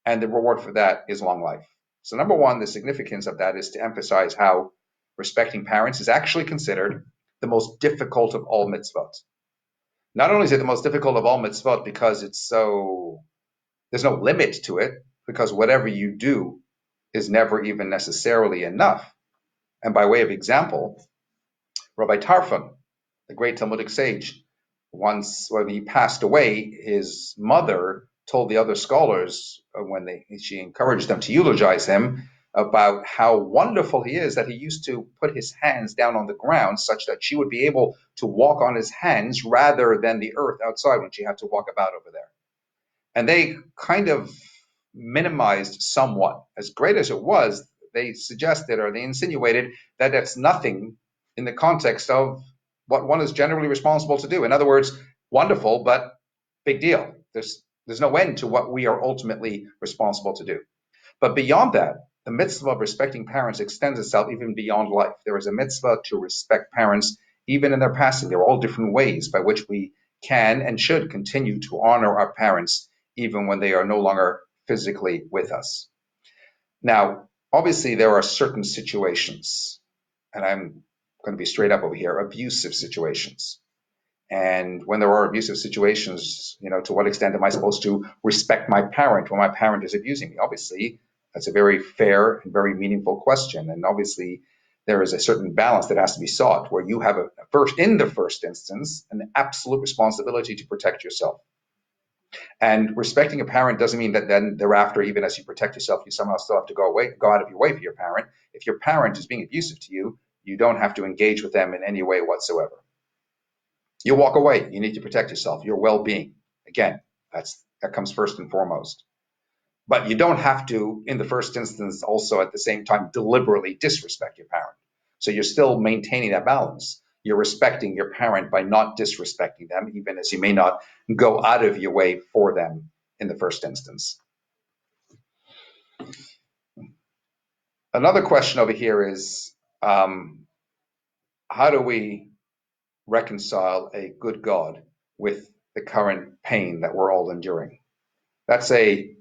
and the reward for that is long life. So number one, the significance of that is to emphasize how respecting parents is actually considered the most difficult of all mitzvot. Not only is it the most difficult of all mitzvot because there's no limit to it, because whatever you do is never even necessarily enough. And by way of example, Rabbi Tarfon, the great Talmudic sage, once when he passed away, his mother told the other scholars when she encouraged them to eulogize him about how wonderful he is, that he used to put his hands down on the ground such that she would be able to walk on his hands rather than the earth outside when she had to walk about over there. And they kind of minimized somewhat. As great as it was, they suggested or they insinuated that that's nothing in the context of what one is generally responsible to do. In other words, wonderful, but big deal. There's no end to what we are ultimately responsible to do. But beyond that, the mitzvah of respecting parents extends itself even beyond life. There is a mitzvah to respect parents even in their passing. There are all different ways by which we can and should continue to honor our parents even when they are no longer physically with us. Now, obviously, there are certain situations, and I'm going to be straight up over here, abusive situations. And when there are abusive situations, to what extent am I supposed to respect my parent when my parent is abusing me? Obviously, that's a very fair and very meaningful question. And obviously, there is a certain balance that has to be sought where you have in the first instance, an absolute responsibility to protect yourself. And respecting a parent doesn't mean that then thereafter, even as you protect yourself, you somehow still have to go out of your way for your parent. If your parent is being abusive to you, you don't have to engage with them in any way whatsoever. You walk away. You need to protect yourself, your well-being. Again, that comes first and foremost. But you don't have to, in the first instance, also at the same time deliberately disrespect your parent. So you're still maintaining that balance. You're respecting your parent by not disrespecting them, even as you may not go out of your way for them in the first instance. Another question over here is, how do we reconcile a good God with the current pain that we're all enduring? That's a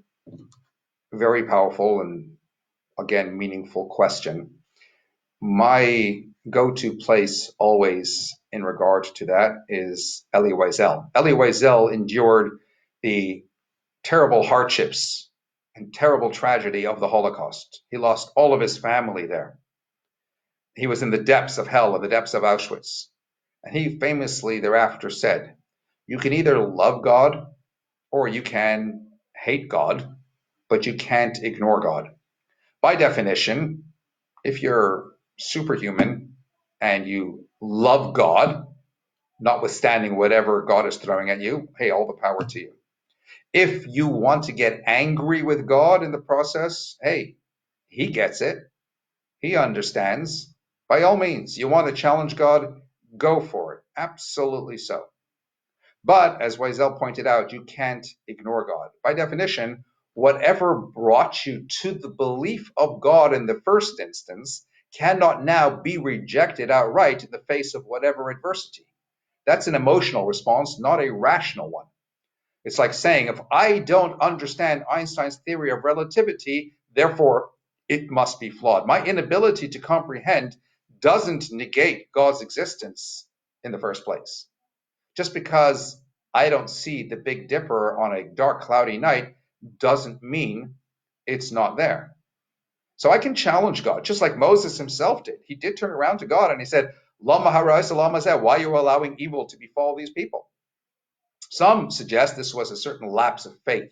very powerful and, again, meaningful question. My go-to place always in regard to that is Elie Wiesel. Elie Wiesel endured the terrible hardships and terrible tragedy of the Holocaust. He lost all of his family there. He was in the depths of hell, or the depths of Auschwitz. And he famously thereafter said, you can either love God or you can hate God, but you can't ignore God. By definition, if you're superhuman and you love God, notwithstanding whatever God is throwing at you, hey, all the power to you. If you want to get angry with God in the process, hey, he gets it. He understands. By all means, you want to challenge God, go for it. Absolutely so. But as Wiesel pointed out, you can't ignore God. By definition, whatever brought you to the belief of God in the first instance cannot now be rejected outright in the face of whatever adversity. That's an emotional response, not a rational one. It's like saying, if I don't understand Einstein's theory of relativity, therefore it must be flawed. My inability to comprehend doesn't negate God's existence in the first place. Just because I don't see the Big Dipper on a dark, cloudy night doesn't mean it's not there. So I can challenge God, just like Moses himself did. He did turn around to God and he said, Lama harais lama zeh, why are you allowing evil to befall these people? Some suggest this was a certain lapse of faith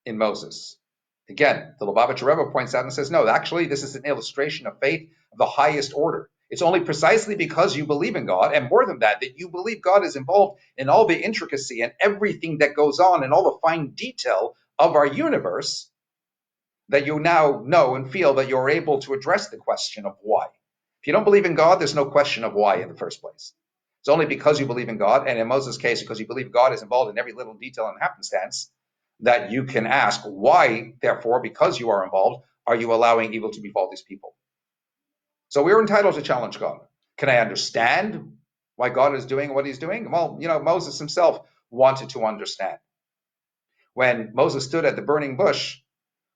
in Moses. Again, the Lubavitcher Rebbe points out and says, no, actually, this is an illustration of faith of the highest order. It's only precisely because you believe in God, and more than that, that you believe God is involved in all the intricacy and everything that goes on and all the fine detail of our universe, that you now know and feel that you're able to address the question of why. If you don't believe in God, there's no question of why in the first place. It's only because you believe in God, and in Moses' case, because you believe God is involved in every little detail and happenstance, that you can ask why, therefore, because you are involved, are you allowing evil to befall these people? So we're entitled to challenge God. Can I understand why God is doing what he's doing? Well, Moses himself wanted to understand. When Moses stood at the burning bush,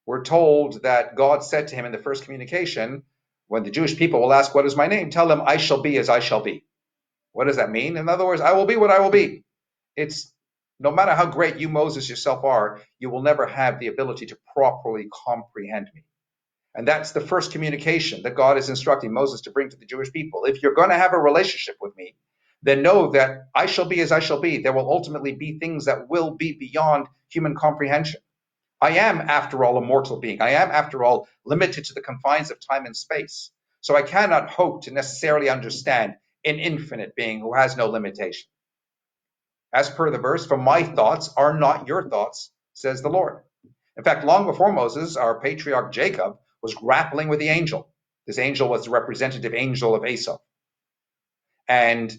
we're told that God said to him in the first communication, when the Jewish people will ask, what is my name? Tell them, I shall be as I shall be. What does that mean? In other words, I will be what I will be. It's no matter how great you, Moses, yourself are, you will never have the ability to properly comprehend me. And that's the first communication that God is instructing Moses to bring to the Jewish people. If you're going to have a relationship with me, then know that I shall be as I shall be. There will ultimately be things that will be beyond human comprehension. I am, after all, a mortal being. I am, after all, limited to the confines of time and space. So I cannot hope to necessarily understand an infinite being who has no limitation. As per the verse, for my thoughts are not your thoughts, says the Lord. In fact, long before Moses, our patriarch Jacob was grappling with the angel. This angel was the representative angel of Esau. And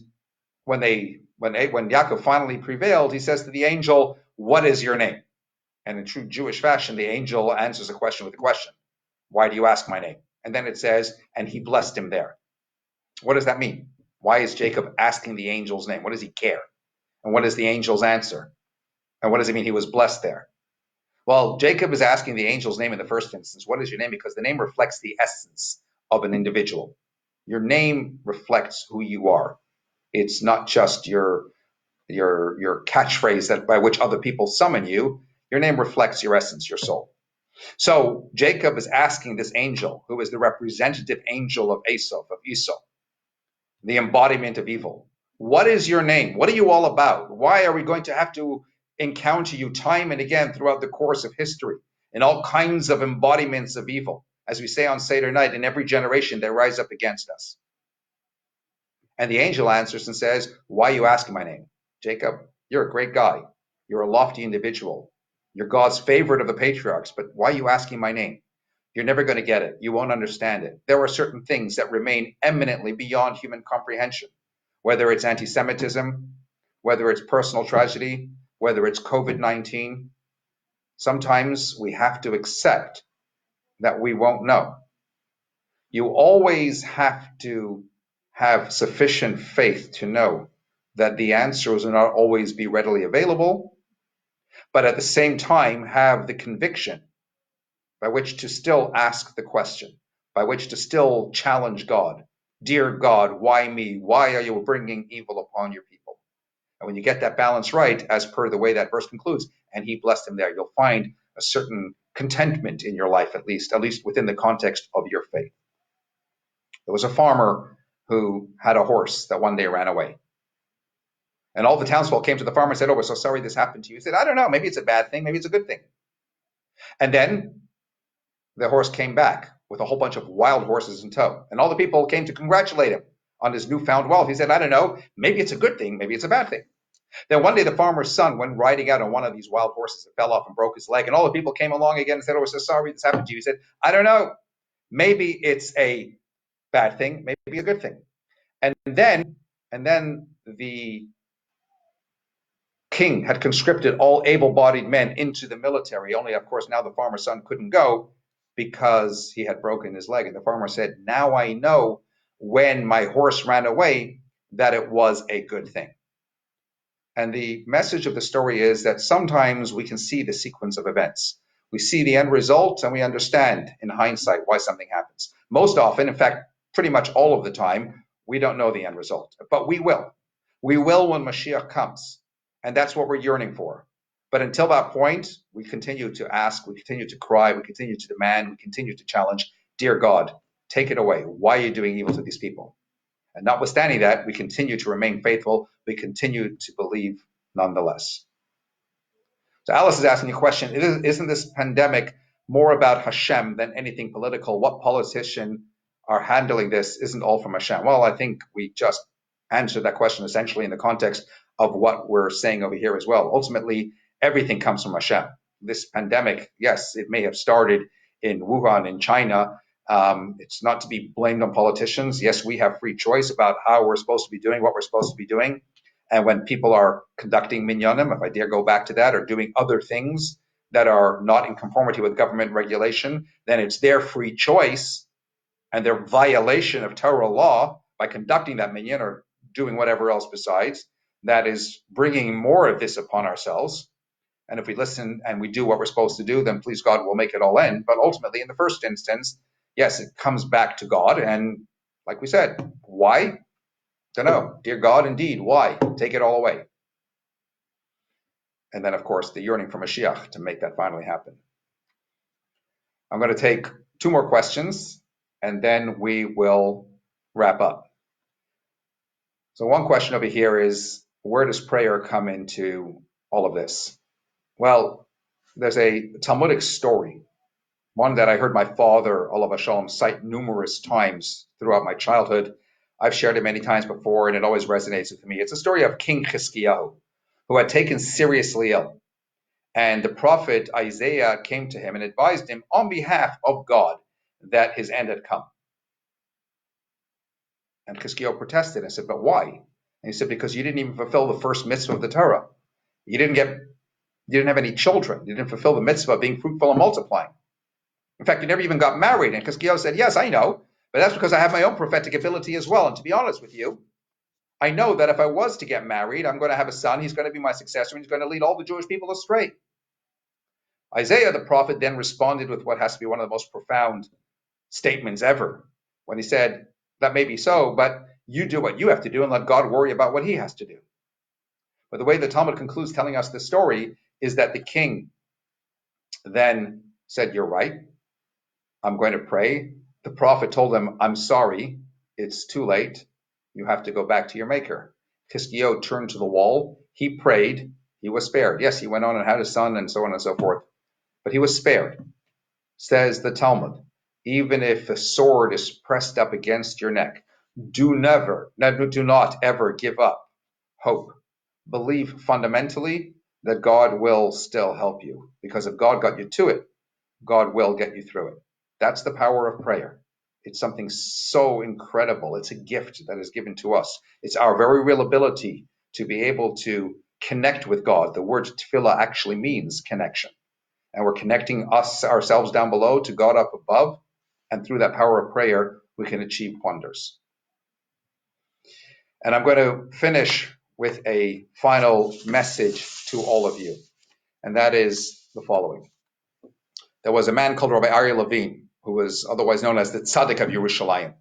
when Yaakov finally prevailed, he says to the angel, what is your name? And in true Jewish fashion, the angel answers a question with a question. Why do you ask my name? And then it says, and he blessed him there. What does that mean? Why is Jacob asking the angel's name? What does he care? And what is the angel's answer? And what does it mean he was blessed there? Well, Jacob is asking the angel's name in the first instance. What is your name? Because the name reflects the essence of an individual. Your name reflects who you are. It's not just your catchphrase that by which other people summon you. Your name reflects your essence, your soul. So Jacob is asking this angel, who is the representative angel of Esau, the embodiment of evil. What is your name? What are you all about? Why are we going to have to encounter you time and again throughout the course of history in all kinds of embodiments of evil? As we say on Seder night, in every generation they rise up against us. And the angel answers and says, why are you asking my name? Jacob, you're a great guy. You're a lofty individual. You're God's favorite of the patriarchs, but why are you asking my name? You're never going to get it. You won't understand it. There are certain things that remain eminently beyond human comprehension, whether it's anti-Semitism, whether it's personal tragedy, whether it's COVID-19. Sometimes we have to accept that we won't know. You always have to have sufficient faith to know that the answers will not always be readily available, but at the same time have the conviction by which to still ask the question, by which to still challenge God. Dear God, why me? Why are you bringing evil upon your people? And when you get that balance right, as per the way that verse concludes, and he blessed him there, you'll find a certain contentment in your life, at least within the context of your faith. There was a farmer who had a horse that one day ran away. And all the townsfolk came to the farmer and said, oh, we're so sorry this happened to you. He said, I don't know, maybe it's a bad thing, maybe it's a good thing. And then the horse came back with a whole bunch of wild horses in tow. And all the people came to congratulate him on his newfound wealth. He said, I don't know, maybe it's a good thing, maybe it's a bad thing. Then one day the farmer's son went riding out on one of these wild horses that fell off and broke his leg. And all the people came along again and said, oh, we're so sorry this happened to you. He said, I don't know, maybe it's a bad thing, maybe a good thing. And then the king had conscripted all able-bodied men into the military. Only, of course, now the farmer's son couldn't go because he had broken his leg. And the farmer said, now I know when my horse ran away that it was a good thing. And the message of the story is that sometimes we can see the sequence of events. We see the end result and we understand in hindsight why something happens. Most often, in fact, pretty much all of the time, we don't know the end result, but we will. We will when Mashiach comes. And that's what we're yearning for. But until that point, we continue to ask, we continue to cry, we continue to demand, we continue to challenge, dear God, take it away. Why are you doing evil to these people? And notwithstanding that, we continue to remain faithful. We continue to believe nonetheless. So Alice is asking a question, isn't this pandemic more about Hashem than anything political? What politicians are handling this isn't all from Hashem? Well, I think we just answered that question essentially in the context of what we're saying over here as well. Ultimately, everything comes from Hashem. This pandemic, yes, it may have started in Wuhan in China. It's not to be blamed on politicians. Yes, we have free choice about how we're supposed to be doing what we're supposed to be doing. And when people are conducting minyanim, if I dare go back to that, or doing other things that are not in conformity with government regulation, then it's their free choice and their violation of Torah law by conducting that minyan or doing whatever else besides that is bringing more of this upon ourselves. And if we listen and we do what we're supposed to do, then please God, we'll make it all end. But ultimately, in the first instance, yes, it comes back to God. And like we said, why? Don't know. Dear God, indeed, why? Take it all away. And then, of course, the yearning for Mashiach to make that finally happen. I'm going to take two more questions, and then we will wrap up. So one question over here is, where does prayer come into all of this? Well, there's a Talmudic story, one that I heard my father, Olav Hashem, cite numerous times throughout my childhood. I've shared it many times before, and it always resonates with me. It's a story of King Chizkiyahu, who had taken seriously ill. And the prophet Isaiah came to him and advised him on behalf of God that his end had come. And Chizkiyahu protested and said, but why? And he said, because you didn't even fulfill the first mitzvah of the Torah. You didn't have any children. You didn't fulfill the mitzvah of being fruitful and multiplying. In fact, you never even got married. And Chizkiyahu said, yes, I know, but that's because I have my own prophetic ability as well. And to be honest with you, I know that if I was to get married, I'm going to have a son. He's going to be my successor, and he's going to lead all the Jewish people astray. Isaiah, the prophet, then responded with what has to be one of the most profound statements ever, when he said, that may be so, but you do what you have to do and let God worry about what he has to do. But the way the Talmud concludes telling us this story is that the king then said, you're right, I'm going to pray. The prophet told him, I'm sorry, it's too late. You have to go back to your maker. Chizkiyahu turned to the wall. He prayed. He was spared. Yes, he went on and had a son and so on and so forth. But he was spared. Says the Talmud, even if a sword is pressed up against your neck, do not ever give up hope. Believe fundamentally that God will still help you. Because if God got you to it, God will get you through it. That's the power of prayer. It's something so incredible. It's a gift that is given to us. It's our very real ability to be able to connect with God. The word tefillah actually means connection. And we're connecting ourselves down below to God up above. And through that power of prayer, we can achieve wonders. And I'm going to finish with a final message to all of you. And that is the following. There was a man called Rabbi Aryeh Levine, who was otherwise known as the Tzaddik of Yerushalayim.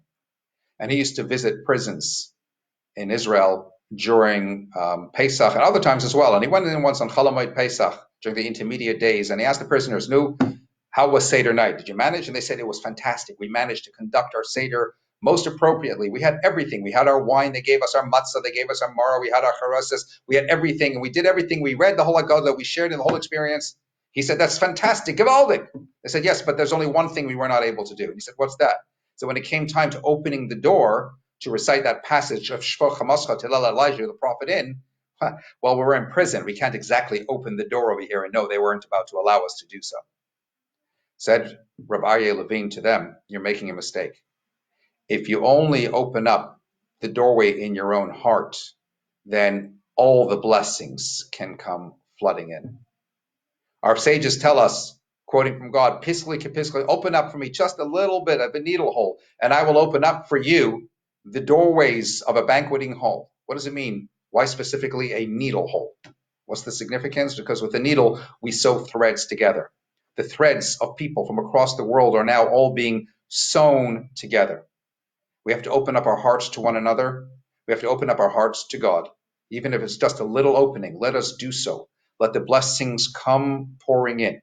And he used to visit prisons in Israel during Pesach and other times as well. And he went in once on Chol Hamoed Pesach during the intermediate days, and he asked the prisoners, how was Seder night? Did you manage? And they said it was fantastic. We managed to conduct our Seder most appropriately. We had everything. We had our wine. They gave us our matzah. They gave us our maror. We had our charosses. We had everything. And we did everything. We read the whole Haggadah. We shared in the whole experience. He said, that's fantastic. Gewaldig. They said, yes, but there's only one thing we were not able to do. And he said, what's that? So when it came time to opening the door to recite that passage of Shvo Chamascha Telel Elijah, the prophet well, we're in prison. We can't exactly open the door over here. And no, they weren't about to allow us to do so. Said Rabbi Aryeh Levine to them, you're making a mistake. If you only open up the doorway in your own heart, then all the blessings can come flooding in. Our sages tell us, quoting from God, "Piskli kapiskli, open up for me just a little bit of a needle hole, and I will open up for you the doorways of a banqueting hall." What does it mean? Why specifically a needle hole? What's the significance? Because with the needle, we sew threads together. The threads of people from across the world are now all being sewn together. We have to open up our hearts to one another. We have to open up our hearts to God. Even if it's just a little opening, let us do so. Let the blessings come pouring in.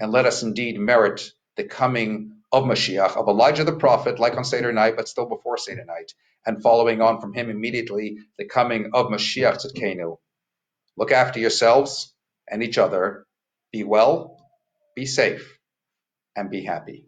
And let us indeed merit the coming of Mashiach, of Elijah the prophet, like on Seder night, but still before Seder night, and following on from him immediately, the coming of Mashiach Tzidkenu. Look after yourselves and each other. Be well, be safe, and be happy.